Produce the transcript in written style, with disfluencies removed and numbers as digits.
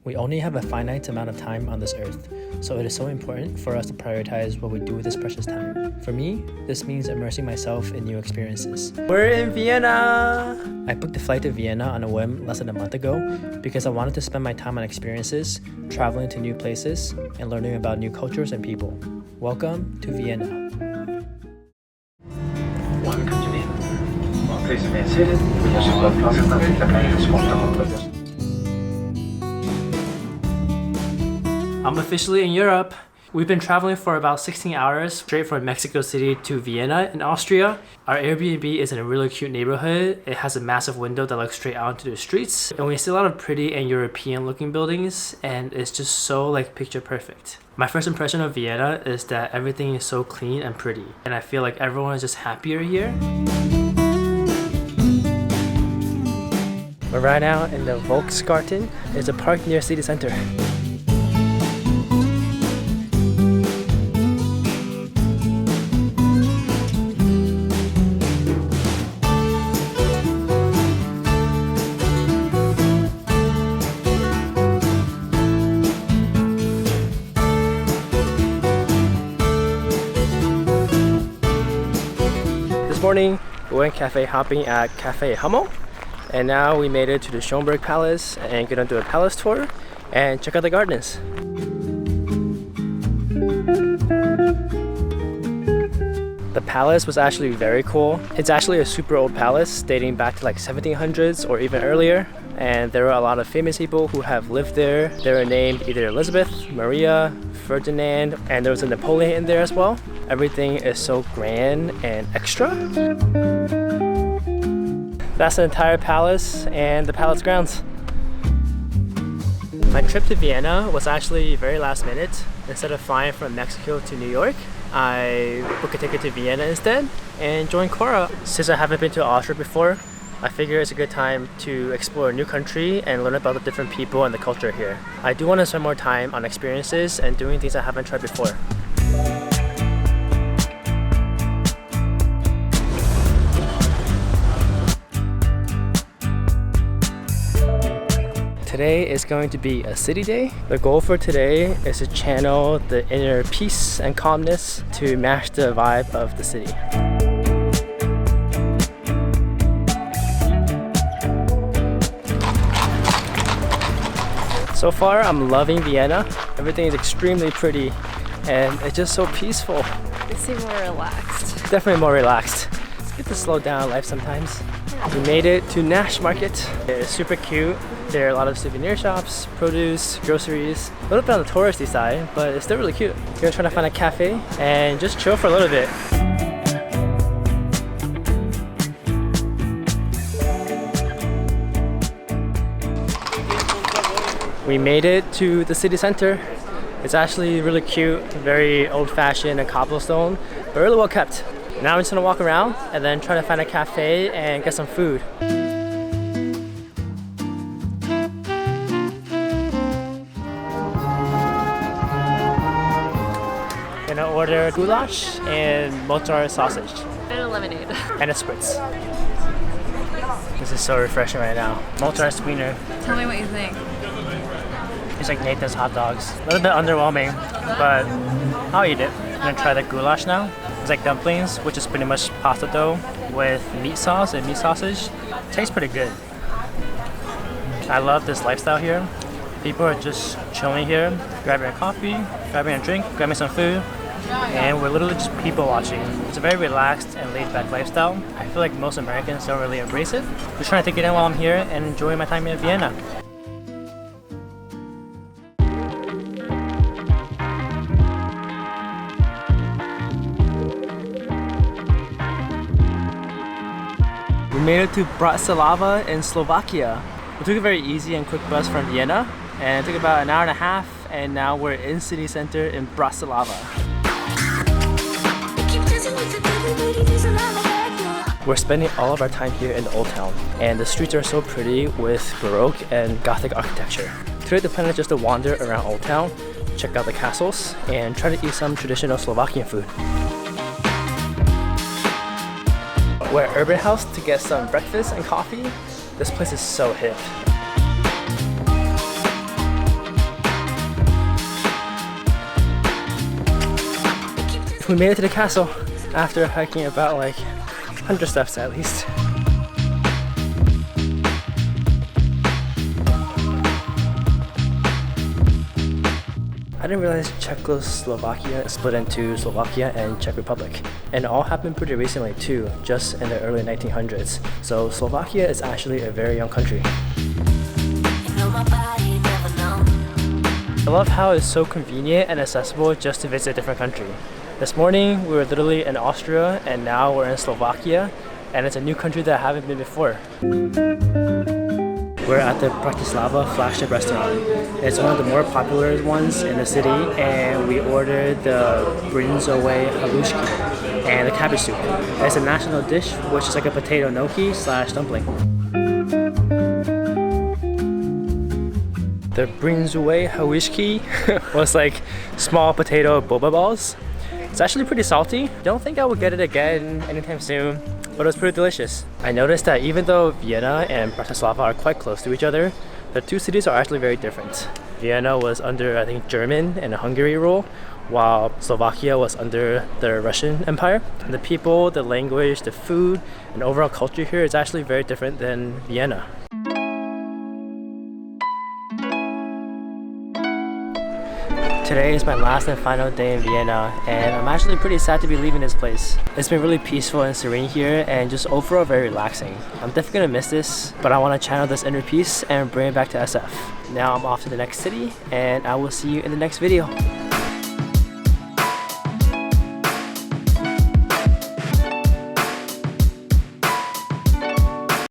We only have a finite amount of time on this earth, so it is so important for us to prioritize what we do with this precious time. For me, this means immersing myself in new experiences. We're in Vienna! I booked the flight to Vienna on a whim less than a month ago because I wanted to spend my time on experiences, traveling to new places, and learning about new cultures and people. Welcome to Vienna. Welcome to Vienna. Please remain seated with your seatbelt fastened until the plane is comfortable. I'm officially in Europe. We've been traveling for about 16 hours straight from Mexico City to Vienna in Austria. Our Airbnb is in a really cute neighborhood. It has a massive window that looks straight out into the streets. And we see a lot of pretty and European looking buildings, and it's just so picture perfect. My first impression of Vienna is that everything is so clean and pretty. And I feel like everyone is just happier here. We're right now in the Volksgarten. It's a park near city center. This morning, we went cafe hopping at Cafe Hummel, and now we made it to the Schönberg Palace and gonna do a palace tour and check out the gardens. The palace was actually very cool. It's actually a super old palace dating back to 1700s or even earlier, and there are a lot of famous people who have lived there. They were named either Elizabeth, Maria, Ferdinand, and there was a Napoleon in there as well. Everything is so grand and extra. That's the entire palace and the palace grounds. My trip to Vienna was actually very last minute. Instead of flying from Mexico to New York, I booked a ticket to Vienna instead and joined Cora. Since I haven't been to Austria before, I figure it's a good time to explore a new country and learn about the different people and the culture here. I do want to spend more time on experiences and doing things I haven't tried before. Today is going to be a city day. The goal for today is to channel the inner peace and calmness to match the vibe of the city. So far, I'm loving Vienna. Everything is extremely pretty and it's just so peaceful. They seem more relaxed. Definitely more relaxed. It's good to slow down life sometimes. We made it to Nash Market. It's super cute. There are a lot of souvenir shops, produce, groceries. A little bit on the touristy side, but it's still really cute. We're gonna try to find a cafe and just chill for a little bit. We made it to the city center. It's actually really cute, very old-fashioned and cobblestone, but really well kept. Now I'm just gonna walk around and then try to find a cafe and get some food. Gonna order goulash and Mozart sausage. And a lemonade. And a spritz. This is so refreshing right now. Mozart sweetener. Tell me what you think. It's like Nathan's hot dogs. A little bit underwhelming, but I'll eat it. I'm gonna try the goulash now. It's like dumplings, which is pretty much pasta dough with meat sauce and meat sausage. Tastes pretty good. I love this lifestyle here. People are just chilling here, grabbing a coffee, grabbing a drink, grabbing some food, and we're literally just people watching. It's a very relaxed and laid back lifestyle. I feel like most Americans don't really embrace it. Just trying to take it in while I'm here and enjoy my time in Vienna. We made it to Bratislava in Slovakia. We took a very easy and quick bus from Vienna, and it took about an hour and a half, and now we're in city center in Bratislava. We're spending all of our time here in the old town, and the streets are so pretty with Baroque and Gothic architecture. Today the plan is just to wander around Old Town, check out the castles, and try to eat some traditional Slovakian food. We're at Urban House to get some breakfast and coffee. This place is so hip. We made it to the castle after hiking about like 100 steps at least. I didn't realize Czechoslovakia split into Slovakia and Czech Republic. And it all happened pretty recently too, just in the early 1900s. So Slovakia is actually a very young country. I love how it's so convenient and accessible just to visit a different country. This morning we were literally in Austria and now we're in Slovakia, and it's a new country that I haven't been before. We're at the Bratislava Flagship restaurant. It's one of the more popular ones in the city, and we ordered the bryndzové halušky and the cabbage soup. It's a national dish, which is like a potato gnocchi / dumpling. The bryndzové halušky was like small potato boba balls. It's actually pretty salty. Don't think I will get it again anytime soon, but it was pretty delicious. I noticed that even though Vienna and Bratislava are quite close to each other, the two cities are actually very different. Vienna was under, I think, German and Hungary rule, while Slovakia was under the Russian Empire. And the people, the language, the food, and overall culture here is actually very different than Vienna. Today is my last and final day in Vienna, and I'm actually pretty sad to be leaving this place. It's been really peaceful and serene here, and just overall very relaxing. I'm definitely gonna miss this, but I want to channel this inner peace and bring it back to SF. Now I'm off to the next city, and I will see you in the next video.